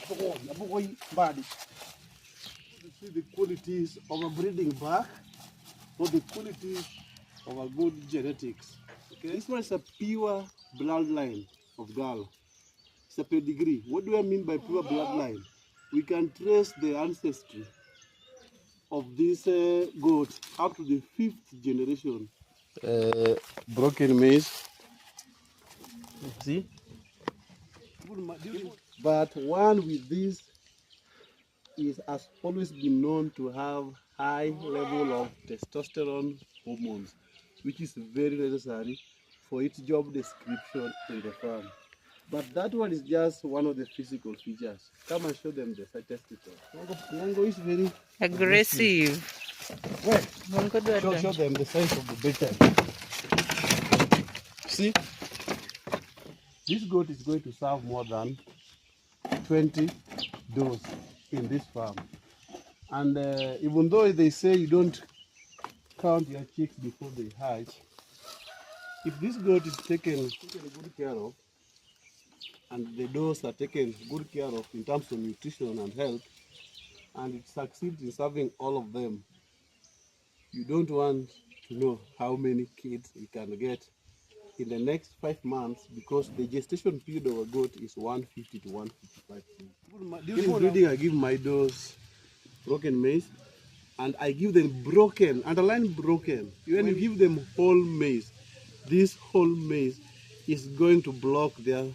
See the qualities of a breeding back or the qualities of a good genetics. Okay, this one is a pure bloodline of Galla. It's a pedigree. What do I mean by pure bloodline? We can trace the ancestry of this goat up to the 5th generation. Broken maize. See? But one with this has always been known to have high level of testosterone hormones, which is very necessary for its job description in the farm. But that one is just one of the physical features. Come and show them the testicle. Mango is very aggressive. Show them the size of the bacon. See, this goat is going to serve more than 20 does in this farm. And even though they say you don't count your chicks before they hatch, if this goat is taken good care of, and the does are taken good care of in terms of nutrition and health, and it succeeds in serving all of them, you don't want to know how many kids you can get in the next 5 months, because the gestation period of a goat is 150 to 155 days. During breeding, I give my does broken maize, and I give them broken, underline broken. When you give them whole maize, this whole maize is going to block their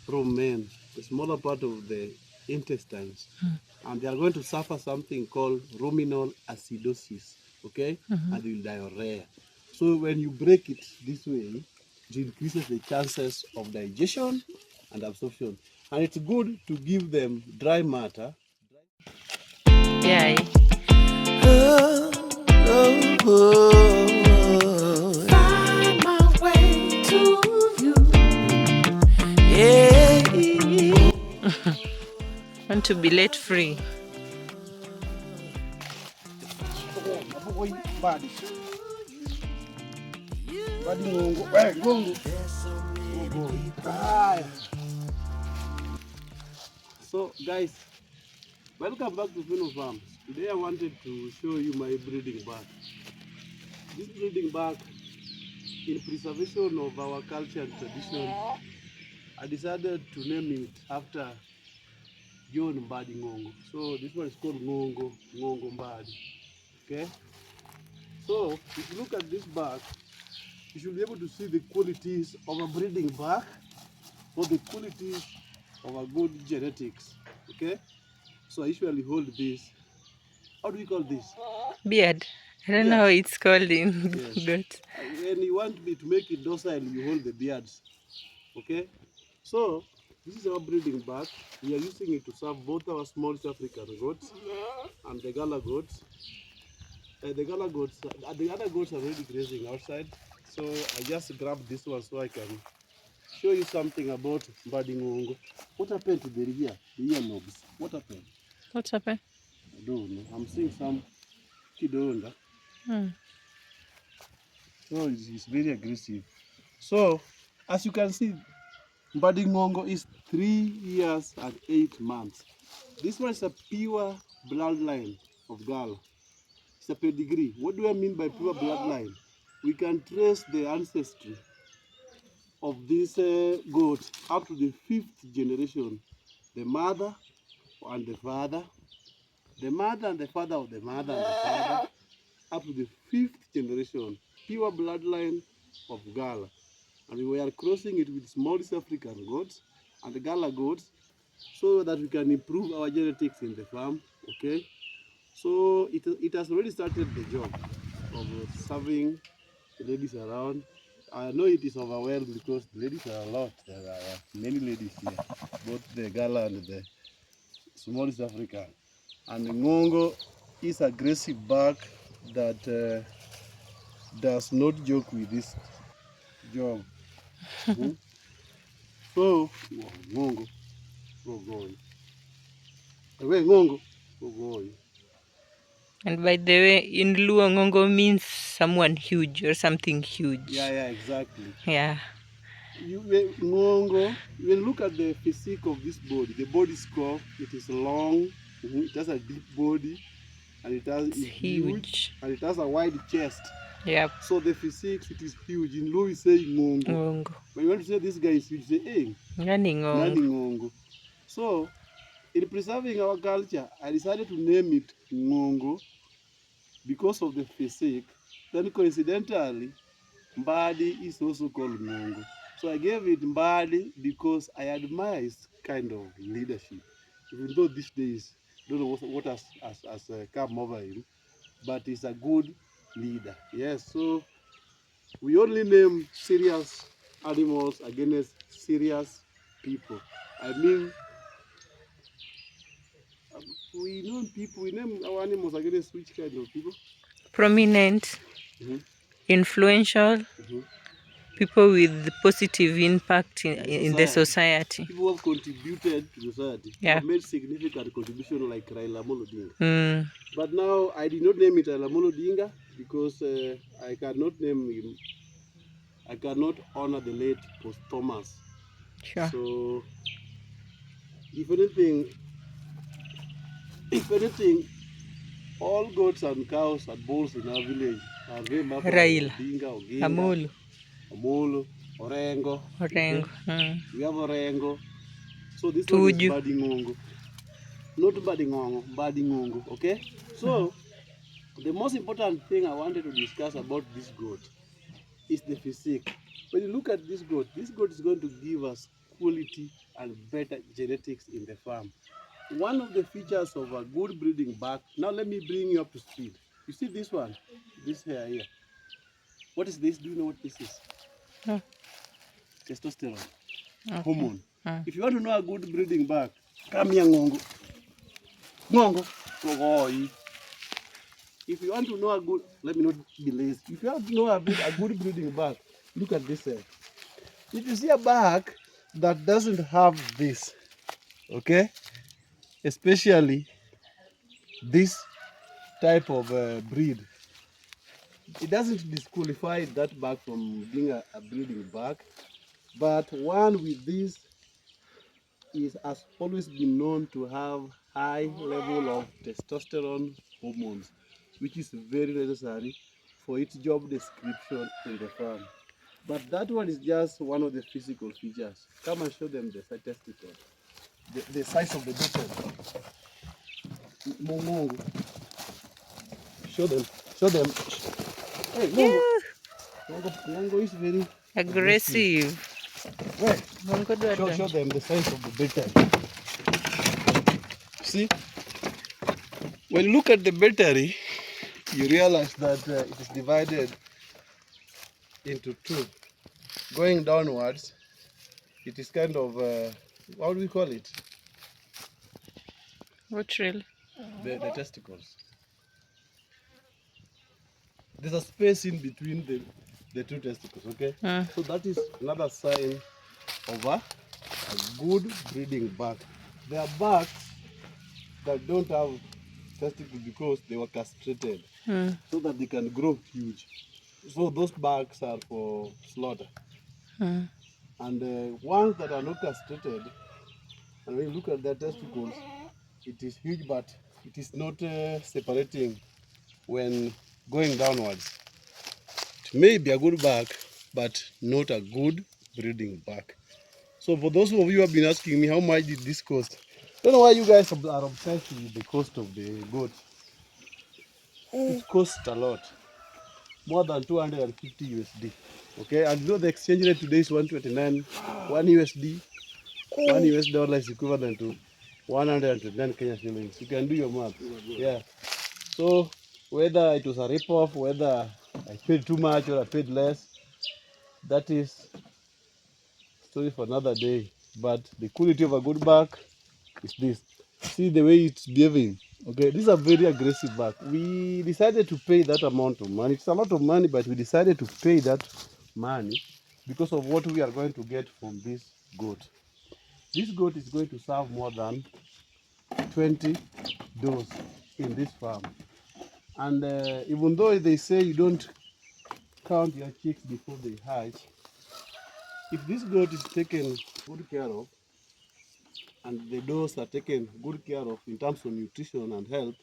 rumen, the smaller part of the intestines, and they are going to suffer something called ruminal acidosis, okay, and they will diarrhea. So when you break it this way, it increases the chances of digestion and absorption, and it's good to give them dry matter. Yeah. Find my way to you. Yeah. Want to be late free. So guys, welcome back to Ofweno Farms. Today I wanted to show you my breeding bag. This breeding bag, in preservation of our culture and tradition, I decided to name it after John Mbadi Ngongo. So this one is called Ngongo Mbadi. Okay? So if you look at this bag, you should be able to see the qualities of a breeding bag or the qualities of a good genetics. Okay? So I usually hold this. How do we call this? Beard. I don't know how it's called in goat. When you want me to make it docile, you hold the beards. Okay? So this is our breeding bag. We are using it to serve both our small African goats and the Galla goats. The Galla goats, the other goats are already grazing outside. So I just grabbed this one so I can show you something about Mbadi Ngongo. What happened to the earlobes? What happened? What's happened? I don't know. I'm seeing some kidonda. So it's very aggressive. So as you can see, Mbadi Ngongo is 3 years and 8 months. This one is a pure bloodline of Galla. It's a pedigree. What do I mean by pure bloodline? We can trace the ancestry of this goat up to the 5th generation. The mother and the father, the mother and the father of the mother and the father, up to the 5th generation. Pure bloodline of Galla. And we are crossing it with small African goats and the Galla goats so that we can improve our genetics in the farm. Okay, so it has already started the job of serving the ladies around. I know it is overwhelmed because the ladies are a lot. There are many ladies here, both the Galla and the small African. And the Ngongo is aggressive bug that does not joke with this job. So, Ngongo, go. Away, Ngongo, go. And by the way, in Luo, Ngongo means someone huge or something huge. Yeah, exactly. Yeah. Ngongo, when you look at the physique of this body, the body score, it is long, it has a deep body, and it It's is huge, huge. and it has a wide chest. Yep. So the physique, it is huge. In Luo, we say Ngongo. Ngongo. When you want to say this guy is huge, you say, hey, Ngani Nani ngongo. Ngongo. So, in preserving our culture, I decided to name it Ngongo because of the physique. Then coincidentally, Mbadi is also called Ngongo. So I gave it Mbadi because I admire his kind of leadership. Even though these days, don't know what has come over him, but he's a good leader. Yes, so we only name serious animals against serious people. I mean, we name people, we name our animals against which kind of people? Prominent, Mhm, influential, mhm. people with positive impact In the in the society. society. People who have contributed to society, who Yeah. have made significant contribution like Raila Amolo Odinga. Mm. But now I did not name it Raila Amolo Odinga because I cannot name him. I cannot honor the late post Thomas. Sure. So if anything, if anything, all goats and cows and bulls in our village are named after Raila. Odinga, Oginga, Amolo. Amolo, Orengo. Okay, Orengo. Mm. we have Orengo. So this one is Tuju. Mbadingongo, not Mbadingongo, Mbadingongo. Okay, so the most important thing I wanted to discuss about this goat is the physique. When you look at this goat is going to give us quality and better genetics in the farm. One of the features of a good breeding back, now let me bring you up to speed. You see this one, this hair here. What is this? Do you know what this is? Oh, Testosterone, okay. hormone. Mm. If you want to know a good breeding back, come here, Ngongo. Ngongo. Ngongo. If you want to know a good, let me not be lazy. If you want to know a good breeding back, look at this hair. If you see a back that doesn't have this, okay, especially this type of breed, it doesn't disqualify that back from being a breeding back, but one with this has always been known to have high level of testosterone hormones, which is very necessary for its job description in the farm. But that one is just one of the physical features. Come and show them the statistical, the size of the beetle. Mongo. Show them. Show them. Hey, Mongo. Yeah. Mongo is very aggressive. Aggressive. Right. Ngongo do Show advantage. them the size of the beetle. See, when you look at the battery, you realize that it is divided into two. Going downwards, it is kind of, what do we call it? What really? The testicles. There's a space in between the two testicles, okay? Mm. So that is another sign of a good breeding back. There are backs that don't have testicles because they were castrated Mm. so that they can grow huge. So those backs are for slaughter. Mm. And ones that are not castrated, and when you look at their testicles, it is huge, but it is not separating when going downwards. It may be a good back, but not a good breeding back. So for those of you who have been asking me how much did this cost, I don't know why you guys are obsessed with the cost of the goat. It costs a lot, more than 250 USD. Okay, and you know the exchange rate today is 129, 1 USD, 1 US dollar is equivalent to 129 Kenya shillings. You can do your math. Yeah. So whether it was a rip-off, whether I paid too much or I paid less, that is story for another day. But the quality of a good back is this. See the way it's behaving. Okay, this is a very aggressive back. We decided to pay that amount of money. It's a lot of money, but we decided to pay that money because of what we are going to get from this goat. This goat is going to serve more than 20 does in this farm. And even though they say you don't count your chicks before they hatch, If this goat is taken good care of, and the does are taken good care of in terms of nutrition and health,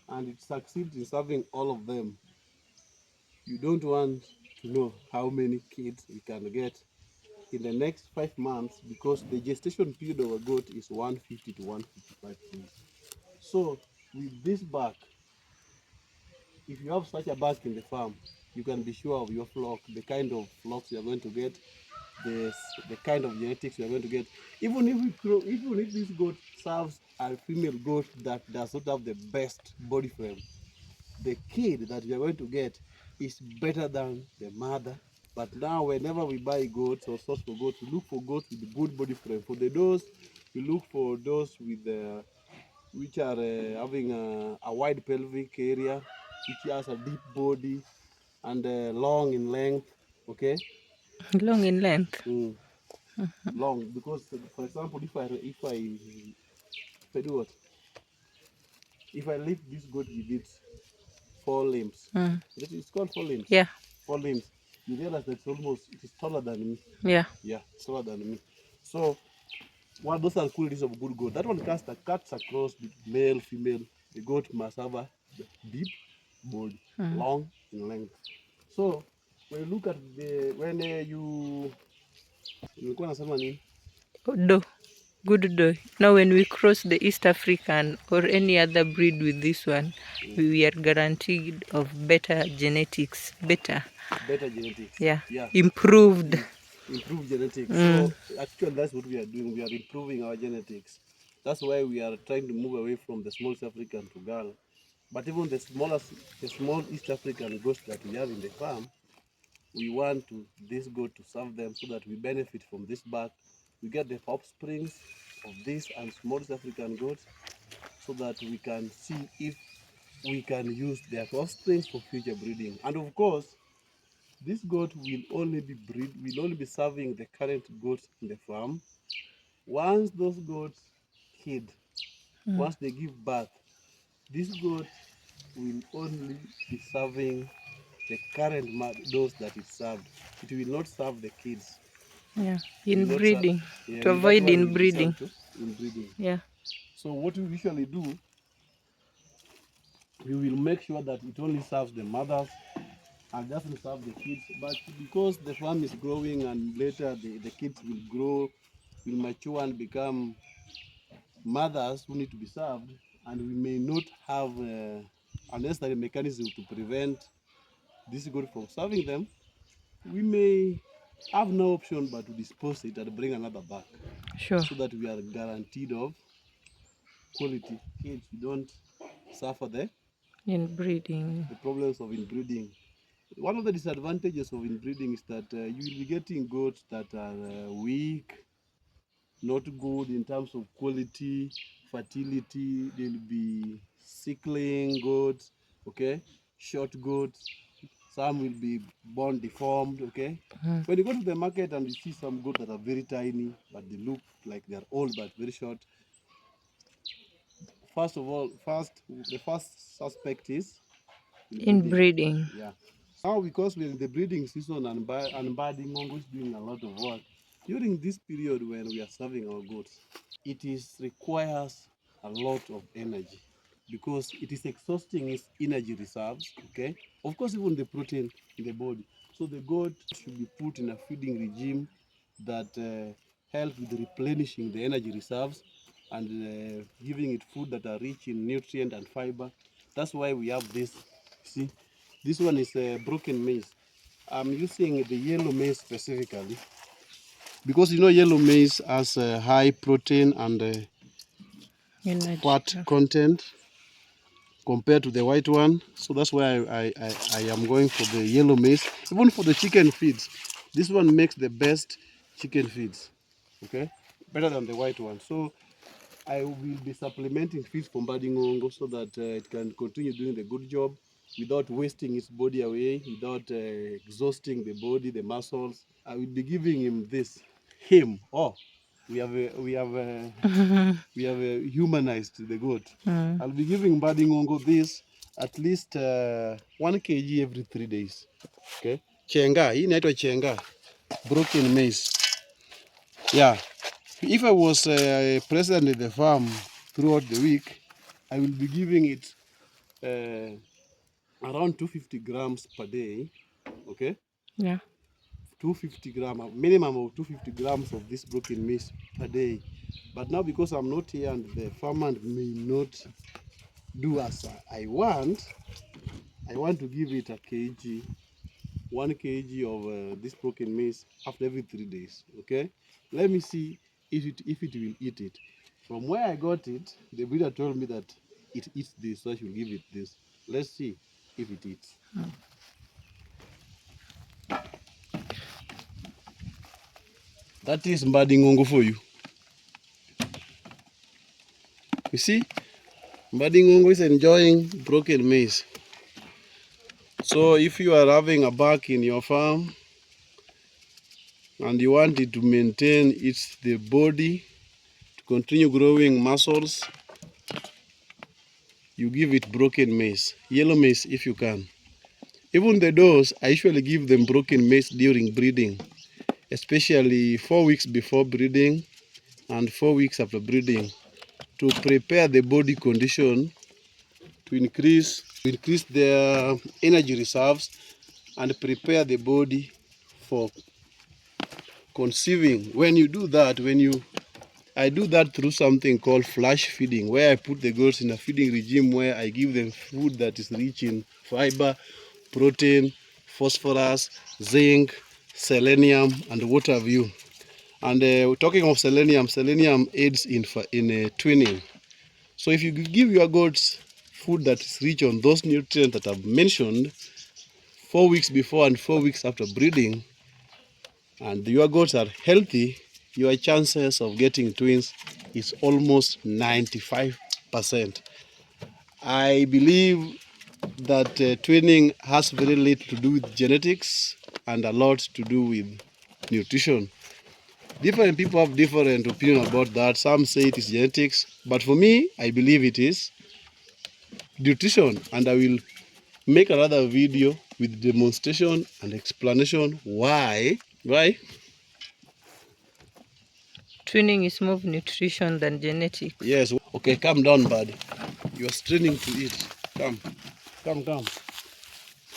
and it succeeds in serving all of them, you don't want to know how many kids we can get in the next 5 months, because the gestation period of a goat is 150 to 155 days. So with this back, if you have such a back in the farm, you can be sure of your flock, the kind of flocks you are going to get, the, the kind of genetics you are going to get. Even if this goat serves a female goat that does not have the best body frame, the kid that you are going to get is better than the mother. But now, whenever we buy goats or source for goats, we look for goats with good body frame. For the does, we look for those with which are having a wide pelvic area, which has a deep body and long in length. Okay. Long in length. Long, because for example, if I do what? If I lift this goat with its 4 limbs, it's called 4 limbs. Yeah. 4 limbs. You realize that it is taller than me. Yeah. Yeah, it's taller than me. So those are qualities of good goat. That one cuts across male, female. The goat must have a deep body, long in length. So when you look at nilikuwa nasema nini? Do. Good doe. Now when we cross the East African or any other breed with this one, we are guaranteed of better genetics. Better genetics. Yeah. Yeah. Improved. Improved genetics. So actually that's what we are doing. We are improving our genetics. That's why we are trying to move away from the small East African to Galla. But even the small East African goats that we have in the farm, we want this goat to serve them so that we benefit from this back. We get the offsprings of this and small East African goats, so that we can see if we can use their offsprings for future breeding. And of course, this goat will only be serving the current goats in the farm. Once those goats kid, once they give birth, this goat will only be serving the current dose that it served. It will not serve the kids. Yeah. It will not Inbreeding. yeah, To that's avoid why it will be inbreeding. served to inbreeding. Yeah. So what we usually do, we will make sure that it only serves the mothers and doesn't serve the kids. But because the farm is growing and later the kids will grow, will mature and become mothers who need to be served, and we may not have a necessary mechanism to prevent this goat from serving them, we may have no option but to dispose it and bring another back, Sure. so that we are guaranteed of quality kids. We don't suffer the Inbreeding. problems of inbreeding. One of the disadvantages of inbreeding is that you will be getting goats that are weak, not good in terms of quality, fertility. They'll be sickling goats, okay, short goats. Some will be born deformed, okay. When you go to the market and you see some goats that are very tiny, but they look like they're old but very short, the first suspect is Inbreeding. Yeah. Now, because we're in the breeding season and budding always doing a lot of work, during this period when we are serving our goats, requires a lot of energy, because it is exhausting its energy reserves, okay? Of course, even the protein in the body. So the goat should be put in a feeding regime that helps with replenishing the energy reserves and giving it food that are rich in nutrient and fiber. That's why we have this. See, this one is broken maize. I'm using the yellow maize specifically because yellow maize has high protein and fat content compared to the white one. So that's why I am going for the yellow maize. Even for the chicken feeds, this one makes the best chicken feeds, okay? Better than the white one. So I will be supplementing feeds from Badingongo so that it can continue doing the good job without wasting its body away, without exhausting the body, the muscles. I will be giving him this. We have humanized the goat. I'll be giving Badingongo this at least 1 kg every 3 days. Okay. Chenga, hii inaitwa chenga. broken maize. Yeah, if I was present in the farm throughout the week, I will be giving it around 250 grams per day. Okay, Yeah. 250 grams, a minimum of 250 grams of this broken maize per day. But now because I'm not here and the farmer may not do as I want to give it a kg, 1 kg of this broken maize after every 3 days. Okay, let me see if it will eat it. From where I got it, the breeder told me that it eats this, so I should give it this. Let's see if it eats. That is Mbadingongo for you. You see, Mbadingongo is enjoying broken maize. So if you are having a buck in your farm and you want it to maintain the body, to continue growing muscles, you give it broken maize, yellow maize if you can. Even the does, I usually give them broken maize during breeding, especially 4 weeks before breeding and 4 weeks after breeding, to prepare the body condition to increase their energy reserves and prepare the body for conceiving. When you do that, I do that through something called flash feeding, where I put the goats in a feeding regime where I give them food that is rich in fiber, protein, phosphorus, zinc, selenium, and what have you. And talking of selenium aids in twinning. So if you give your goats food that is rich on those nutrients that I've mentioned 4 weeks before and 4 weeks after breeding, and your goats are healthy, your chances of getting twins is almost 95%. I believe that twinning has very little to do with genetics and a lot to do with nutrition. Different people have different opinion about that. Some say it is genetics, but for me, I believe it is nutrition, and I will make another video with demonstration and explanation why. Twinning is more of nutrition than genetics. Yes. Okay, come down, buddy. You are straining to eat. Come.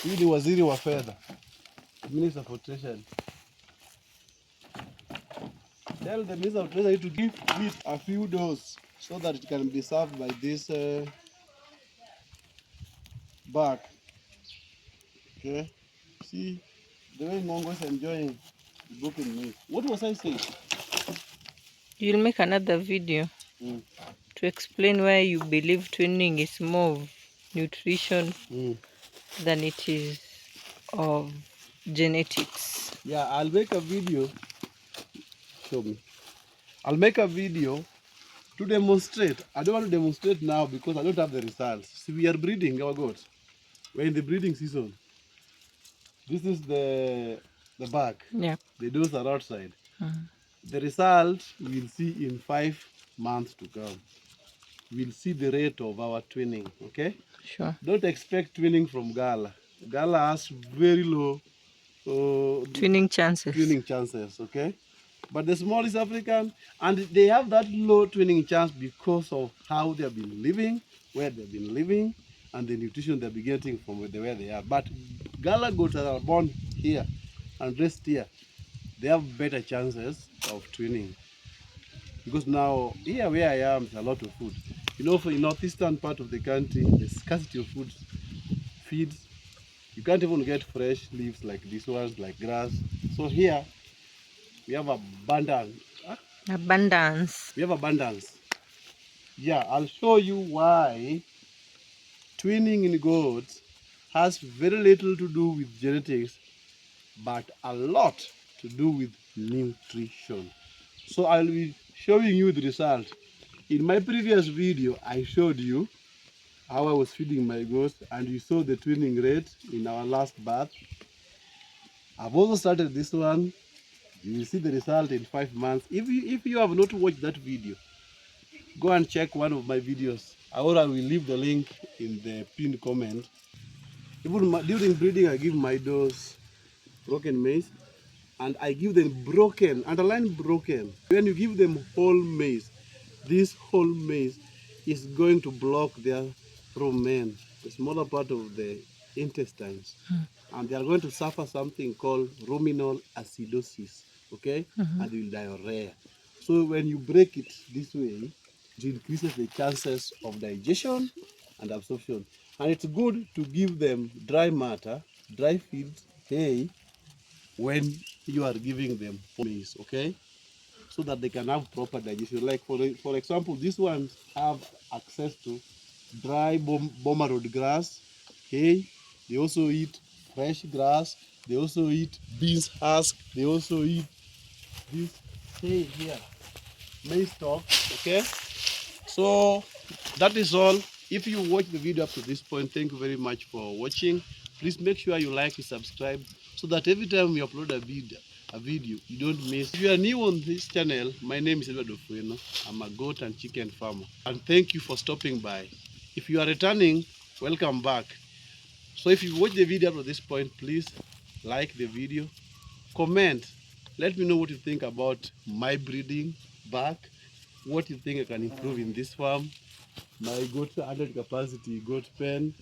Hii ni waziri wa fedha, Minister for Treasury. Tell the Minister of Treasury to give it a few doses so that it can be served by this bag. Okay. See the way Mongo is enjoying the broken meat. What was I saying? You'll make another video to explain why you believe twinning is more of nutrition than it is of genetics. Yeah, I'll make a video. Show me. I'll make a video to demonstrate. I don't want to demonstrate now because I don't have the results. See, we are breeding our goats. We're in the breeding season. This is the bag. Yeah. The does are outside. The result we'll see in 5 months to come. We'll see the rate of our twinning, okay? Sure. Don't expect twinning from Galla. Galla has very low Twinning chances. Okay? But the smallest African, and they have that low twinning chance because of how they have been living, where they've been living, and the nutrition they've been getting from where they are. But Galla goats that are born here and raised here, they have better chances of twinning. Because now, here where I am, there's a lot of food. You know, for the northeastern part of the country, the scarcity of food feeds. You can't even get fresh leaves like these ones, like grass. So here, we have abundance. Abundance. We have abundance. Yeah, I'll show you why twinning in goats has very little to do with genetics, but a lot to do with nutrition. So I'll be showing you the result. In my previous video, I showed you how I was feeding my goats, and you saw the twinning rate in our last bath. I've also started this one. You will see the result in 5 months. If you have not watched that video, go and check one of my videos, or I will leave the link in the pinned comment. Even during breeding, I give my does broken maize, and I give them broken, underline broken. When you give them whole maize, this whole maize is going to block their rumen, the smaller part of the intestines, and they are going to suffer something called ruminal acidosis, okay, and will diarrhea. So when you break it this way, it increases the chances of digestion and absorption. And it's good to give them dry matter, dry feeds, hay, when you are giving them maize, okay? So that they can have proper digestion. Like for example, these ones have access to dry bomber root grass, hay. They also eat fresh grass. They also eat beans husk. They also eat this hay here, maize stalk, okay? So that is all. If you watch the video up to this point, thank you very much for watching. Please make sure you like and subscribe so that every time we upload a video, you don't miss. If you are new on this channel, my name is Ofweno. I'm a goat and chicken farmer. And thank you for stopping by. If you are returning, welcome back. So if you watch the video up to this point, please like the video, comment, let me know what you think about my breeding back, what you think I can improve in this farm, my goat 100 capacity goat pen,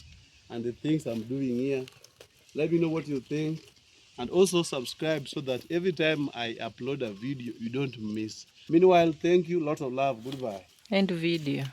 and the things I'm doing here. Let me know what you think, and also subscribe so that every time I upload a video, you don't miss. Meanwhile, thank you, lots of love, goodbye. End video.